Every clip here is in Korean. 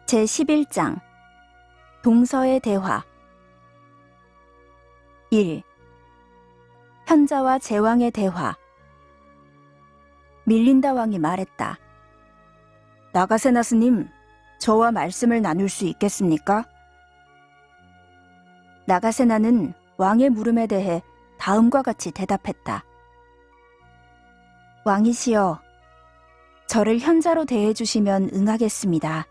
제11장 동서의 대화 1. 현자와 제왕의 대화. 밀린다 왕이 말했다. 나가세나 스님, 저와 말씀을 나눌 수 있겠습니까? 나가세나는 왕의 물음에 대해 다음과 같이 대답했다. 왕이시여, 저를 현자로 대해주시면 응하겠습니다.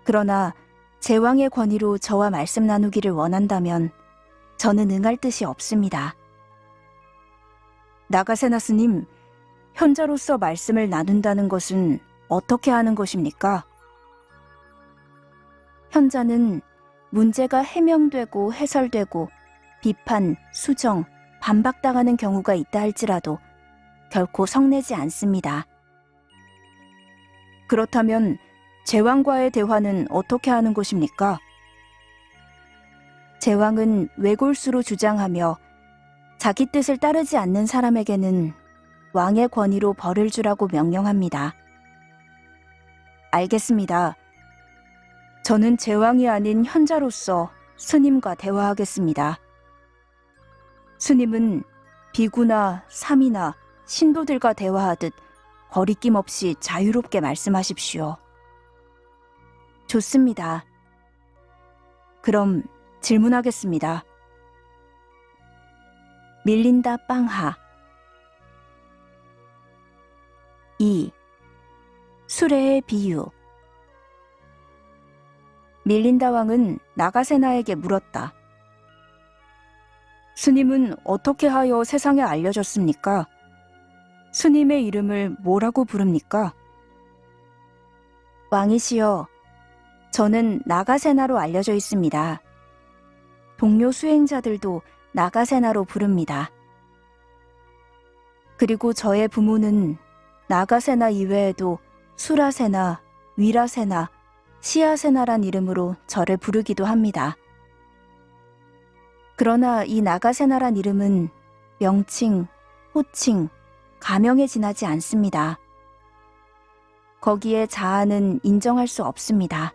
그러나 제왕의 권위로 저와 말씀 나누기를 원한다면 저는 응할 뜻이 없습니다. 나가세나 스님, 현자로서 말씀을 나눈다는 것은 어떻게 하는 것입니까? 현자는 문제가 해명되고 해설되고 비판, 수정, 반박당하는 경우가 있다 할지라도 결코 성내지 않습니다. 그렇다면 제왕과의 대화는 어떻게 하는 것입니까? 제왕은 외골수로 주장하며 자기 뜻을 따르지 않는 사람에게는 왕의 권위로 벌을 주라고 명령합니다. 알겠습니다. 저는 제왕이 아닌 현자로서 스님과 대화하겠습니다. 스님은 비구나 삼이나 신도들과 대화하듯 거리낌 없이 자유롭게 말씀하십시오. 좋습니다. 그럼 질문하겠습니다. 밀린다 빵하 2. 수레의 비유. 밀린다 왕은 나가세나에게 물었다. 스님은 어떻게 하여 세상에 알려졌습니까? 스님의 이름을 뭐라고 부릅니까? 왕이시여, 저는 나가세나로 알려져 있습니다. 동료 수행자들도 나가세나로 부릅니다. 그리고 저의 부모는 나가세나 이외에도 수라세나, 위라세나, 시아세나란 이름으로 저를 부르기도 합니다. 그러나 이 나가세나란 이름은 명칭, 호칭, 가명에 지나지 않습니다. 거기에 자아는 인정할 수 없습니다.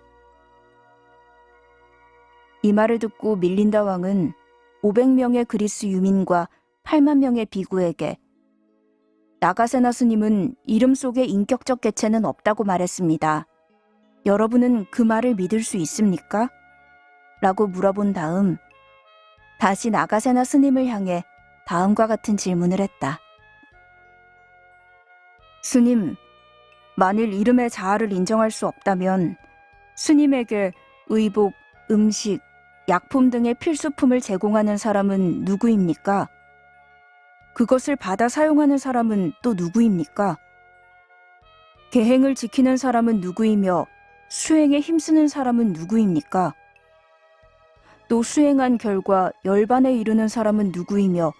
이 말을 듣고 밀린다 왕은 500명의 그리스 유민과 8만 명의 비구에게 나가세나 스님은 이름 속에 인격적 개체는 없다고 말했습니다. 여러분은 그 말을 믿을 수 있습니까? 라고 물어본 다음 다시 나가세나 스님을 향해 다음과 같은 질문을 했다. 스님, 만일 이름의 자아를 인정할 수 없다면 스님에게 의복, 음식, 약품 등의 필수품을 제공하는 사람은 누구입니까? 그것을 받아 사용하는 사람은 또 누구입니까? 계행을 지키는 사람은 누구이며 수행에 힘쓰는 사람은 누구입니까? 또 수행한 결과 열반에 이르는 사람은 누구이며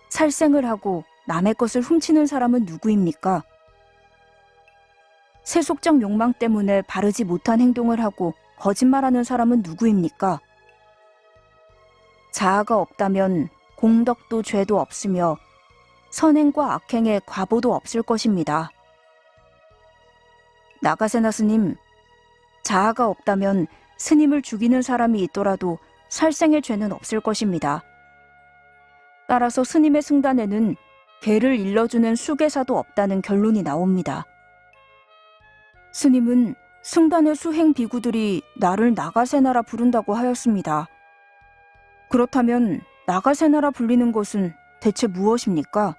살생을 하고 남의 것을 훔치는 사람은 누구입니까? 세속적 욕망 때문에 바르지 못한 행동을 하고 거짓말하는 사람은 누구입니까? 자아가 없다면 공덕도 죄도 없으며 선행과 악행의 과보도 없을 것입니다. 나가세나 스님, 자아가 없다면 스님을 죽이는 사람이 있더라도 살생의 죄는 없을 것입니다. 따라서 스님의 승단에는 개를 일러주는 수계사도 없다는 결론이 나옵니다. 스님은 승단의 수행 비구들이 나를 나가세나라 부른다고 하였습니다. 그렇다면 나가세나라 불리는 것은 대체 무엇입니까?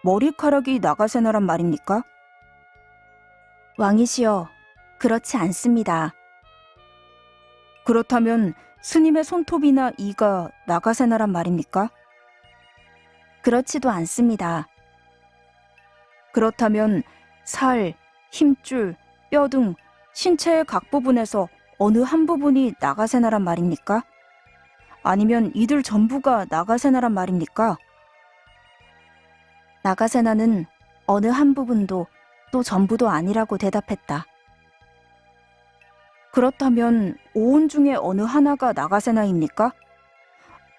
머리카락이 나가세나란 말입니까? 왕이시여, 그렇지 않습니다. 그렇다면 스님의 손톱이나 이가 나가세나란 말입니까? 그렇지도 않습니다. 그렇다면 살, 힘줄, 뼈 등 신체의 각 부분에서 어느 한 부분이 나가세나란 말입니까? 아니면 이들 전부가 나가세나란 말입니까? 나가세나는 어느 한 부분도 또 전부도 아니라고 대답했다. 그렇다면 오운 중에 어느 하나가 나가세나입니까?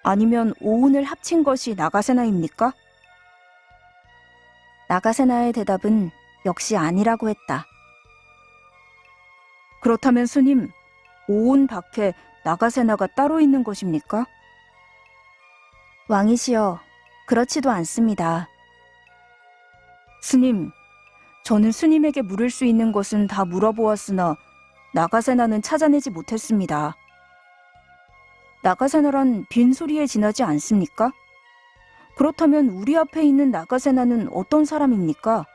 아니면 오운을 합친 것이 나가세나입니까? 나가세나의 대답은 역시 아니라고 했다. 그렇다면 스님, 오온 밖에 나가세나가 따로 있는 것입니까? 왕이시여, 그렇지도 않습니다. 스님, 저는 스님에게 물을 수 있는 것은 다 물어보았으나 나가세나는 찾아내지 못했습니다. 나가세나란 빈소리에 지나지 않습니까? 그렇다면 우리 앞에 있는 나가세나는 어떤 사람입니까?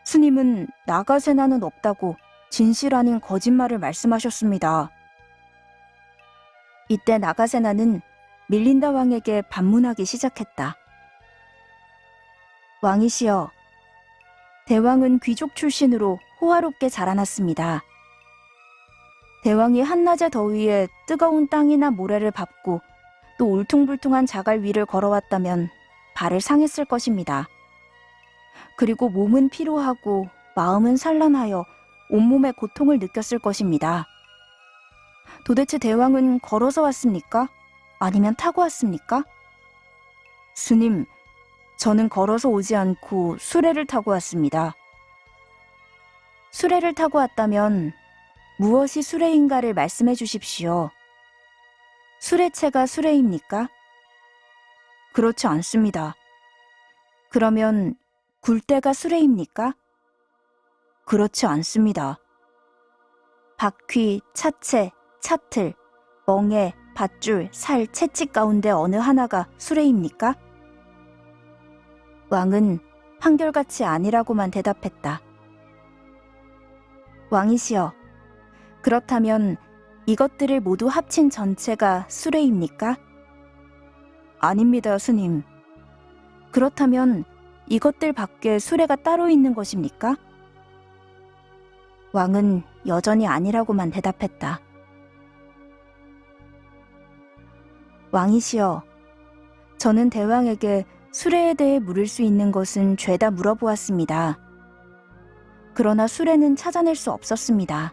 스님은 나가세나는 없다고 진실 아닌 거짓말을 말씀하셨습니다. 이때 나가세나는 밀린다 왕에게 반문하기 시작했다. 왕이시여, 대왕은 귀족 출신으로 호화롭게 자라났습니다. 대왕이 한낮의 더위에 뜨거운 땅이나 모래를 밟고 또 울퉁불퉁한 자갈 위를 걸어왔다면 발을 상했을 것입니다. 그리고 몸은 피로하고 마음은 산란하여 온몸에 고통을 느꼈을 것입니다. 도대체 대왕은 걸어서 왔습니까? 아니면 타고 왔습니까? 스님, 저는 걸어서 오지 않고 수레를 타고 왔습니다. 수레를 타고 왔다면 무엇이 수레인가를 말씀해 주십시오. 수레체가 수레입니까? 그렇지 않습니다. 그러면 굴대가 수레입니까? 그렇지 않습니다. 바퀴, 차체, 차틀, 멍에, 밧줄, 살, 채찍 가운데 어느 하나가 수레입니까? 왕은 한결같이 아니라고만 대답했다. 왕이시여, 그렇다면 이것들을 모두 합친 전체가 수레입니까? 아닙니다, 스님. 그렇다면 이것들 밖에 수레가 따로 있는 것입니까? 왕은 여전히 아니라고만 대답했다. 왕이시여, 저는 대왕에게 수레에 대해 물을 수 있는 것은 죄다 물어보았습니다. 그러나 수레는 찾아낼 수 없었습니다.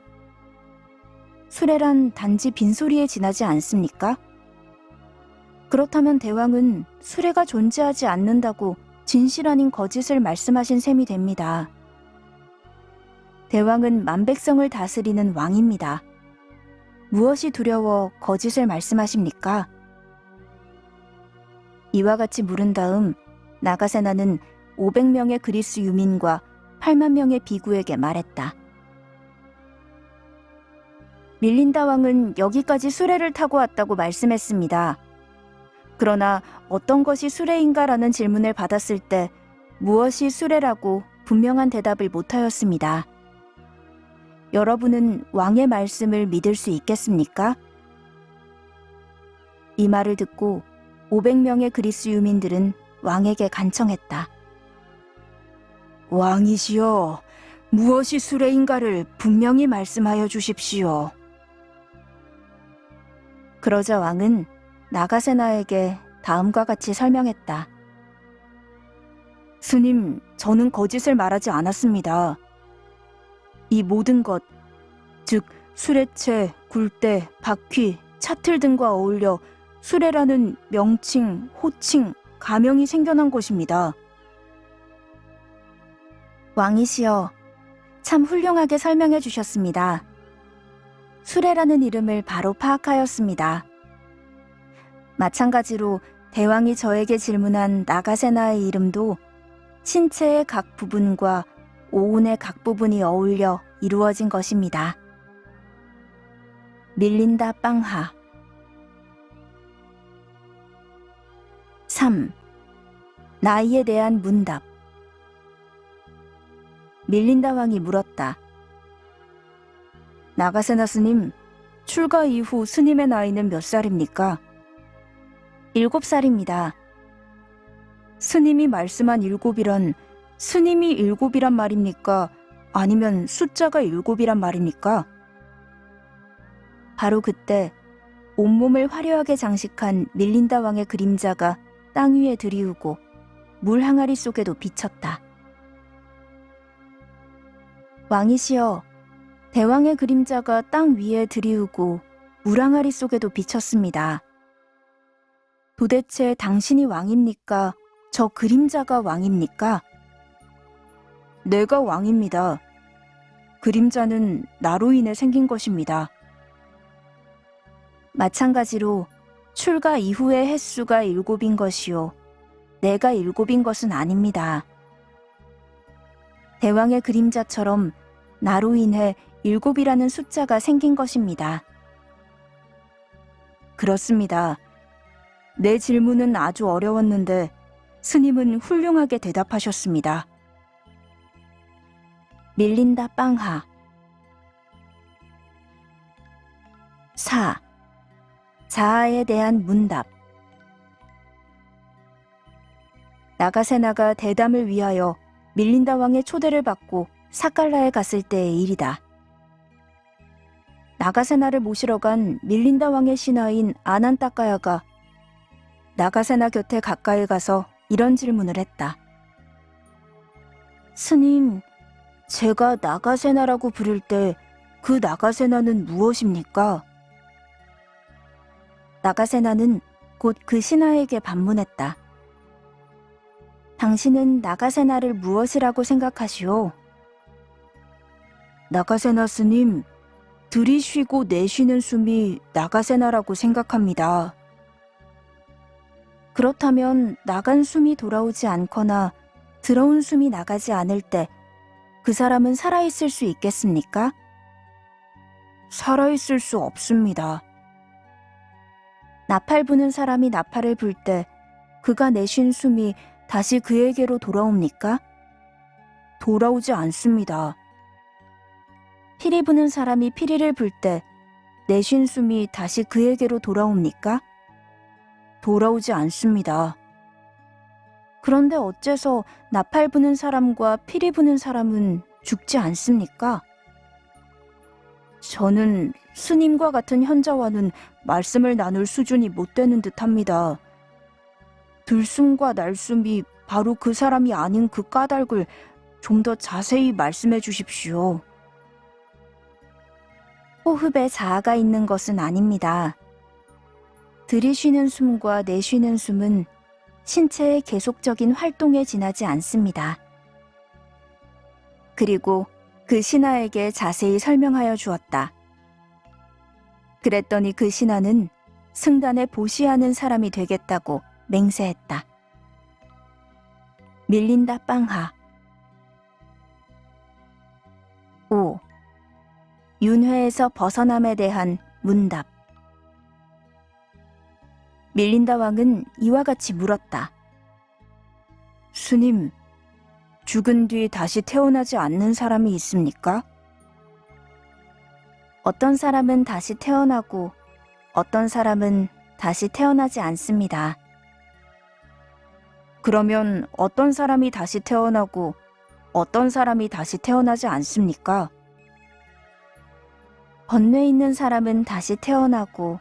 수레란 단지 빈소리에 지나지 않습니까? 그렇다면 대왕은 수레가 존재하지 않는다고 진실 아닌 거짓을 말씀하신 셈이 됩니다. 대왕은 만백성을 다스리는 왕입니다. 무엇이 두려워 거짓을 말씀하십니까? 이와 같이 물은 다음 나가세나는 500명의 그리스 유민과 8만 명의 비구에게 말했다. 밀린다 왕은 여기까지 수레를 타고 왔다고 말씀했습니다. 그러나 어떤 것이 수레인가라는 질문을 받았을 때 무엇이 수레라고 분명한 대답을 못하였습니다. 여러분은 왕의 말씀을 믿을 수 있겠습니까? 이 말을 듣고 500명의 그리스 유민들은 왕에게 간청했다. 왕이시여, 무엇이 수레인가를 분명히 말씀하여 주십시오. 그러자 왕은 나가세나에게 다음과 같이 설명했다. 스님, 저는 거짓을 말하지 않았습니다. 이 모든 것, 즉 수레체, 굴대, 바퀴, 차틀 등과 어울려 수레라는 명칭, 호칭, 가명이 생겨난 것입니다. 왕이시여, 참 훌륭하게 설명해 주셨습니다. 수레라는 이름을 바로 파악하였습니다. 마찬가지로 대왕이 저에게 질문한 나가세나의 이름도 신체의 각 부분과 오온의 각 부분이 어울려 이루어진 것입니다. 밀린다 빵하. 3. 나이에 대한 문답. 밀린다 왕이 물었다. 나가세나 스님, 출가 이후 스님의 나이는 몇 살입니까? 7살입니다. 스님이 말씀한 7이란 스님이 7이란 말입니까? 아니면 숫자가 7이란 말입니까? 바로 그때 온몸을 화려하게 장식한 밀린다 왕의 그림자가 땅 위에 들이우고 물 항아리 속에도 비쳤다. 왕이시여, 대왕의 그림자가 땅 위에 들이우고 물 항아리 속에도 비쳤습니다. 도대체 당신이 왕입니까? 저 그림자가 왕입니까? 내가 왕입니다. 그림자는 나로 인해 생긴 것입니다. 마찬가지로 출가 이후의 횟수가 7인 것이요. 내가 7인 것은 아닙니다. 대왕의 그림자처럼 나로 인해 7이라는 숫자가 생긴 것입니다. 그렇습니다. 내 질문은 아주 어려웠는데 스님은 훌륭하게 대답하셨습니다. 밀린다 빵하. 4. 자아에 대한 문답. 나가세나가 대담을 위하여 밀린다 왕의 초대를 받고 사칼라에 갔을 때의 일이다. 나가세나를 모시러 간 밀린다 왕의 신하인 아난따까야가 나가세나 곁에 가까이 가서 이런 질문을 했다. 스님, 제가 나가세나라고 부를 때 그 나가세나는 무엇입니까? 나가세나는 곧 그 신하에게 반문했다. 당신은 나가세나를 무엇이라고 생각하시오? 나가세나 스님, 들이쉬고 내쉬는 숨이 나가세나라고 생각합니다. 그렇다면 나간 숨이 돌아오지 않거나 들어온 숨이 나가지 않을 때 그 사람은 살아있을 수 있겠습니까? 살아있을 수 없습니다. 나팔 부는 사람이 나팔을 불 때 그가 내쉰 숨이 다시 그에게로 돌아옵니까? 돌아오지 않습니다. 피리 부는 사람이 피리를 불 때 내쉰 숨이 다시 그에게로 돌아옵니까? 돌아오지 않습니다. 그런데 어째서 나팔 부는 사람과 피리 부는 사람은 죽지 않습니까? 저는 스님과 같은 현자와는 말씀을 나눌 수준이 못 되는 듯합니다. 들숨과 날숨이 바로 그 사람이 아닌 그 까닭을 좀 더 자세히 말씀해 주십시오. 호흡에 자아가 있는 것은 아닙니다. 들이쉬는 숨과 내쉬는 숨은 신체의 계속적인 활동에 지나지 않습니다. 그리고 그 신하에게 자세히 설명하여 주었다. 그랬더니 그 신하는 승단에 보시하는 사람이 되겠다고 맹세했다. 밀린다 빵하. 5. 윤회에서 벗어남에 대한 문답. 밀린다 왕은 이와 같이 물었다. 스님, 죽은 뒤 다시 태어나지 않는 사람이 있습니까? 어떤 사람은 다시 태어나고 어떤 사람은 다시 태어나지 않습니다. 그러면 어떤 사람이 다시 태어나고 어떤 사람이 다시 태어나지 않습니까? 번뇌 있는 사람은 다시 태어나고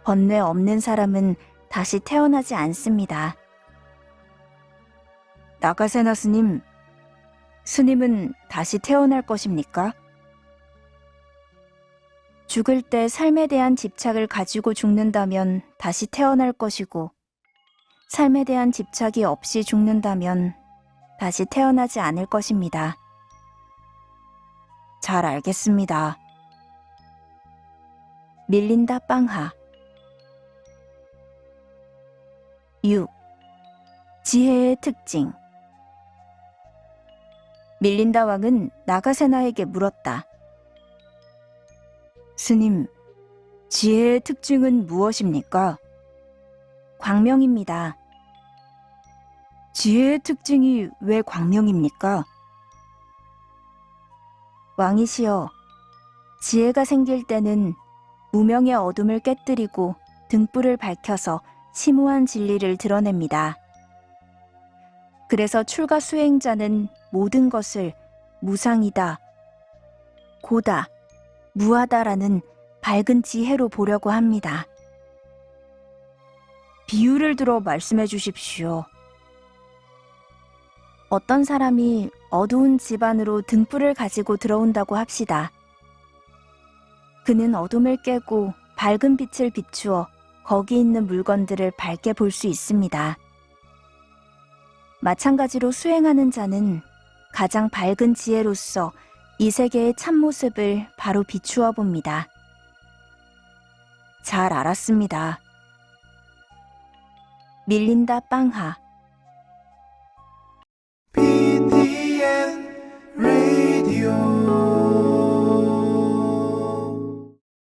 번뇌 없는 사람은 다시 태어나지 않습니다. 나가세나 스님, 스님은 다시 태어날 것입니까? 죽을 때 삶에 대한 집착을 가지고 죽는다면 다시 태어날 것이고, 삶에 대한 집착이 없이 죽는다면 다시 태어나지 않을 것입니다. 잘 알겠습니다. 밀린다 빵하. 6. 지혜의 특징. 밀린다 왕은 나가세나에게 물었다. 스님, 지혜의 특징은 무엇입니까? 광명입니다. 지혜의 특징이 왜 광명입니까? 왕이시여, 지혜가 생길 때는 무명의 어둠을 깨뜨리고 등불을 밝혀서 심오한 진리를 드러냅니다. 그래서 출가 수행자는 모든 것을 무상이다, 고다, 무하다라는 밝은 지혜로 보려고 합니다. 비유를 들어 말씀해 주십시오. 어떤 사람이 어두운 집 안으로 등불을 가지고 들어온다고 합시다. 그는 어둠을 깨고 밝은 빛을 비추어 거기 있는 물건들을 밝게 볼 수 있습니다. 마찬가지로 수행하는 자는 가장 밝은 지혜로서 이 세계의 참모습을 바로 비추어 봅니다. 잘 알았습니다. 밀린다 빵하.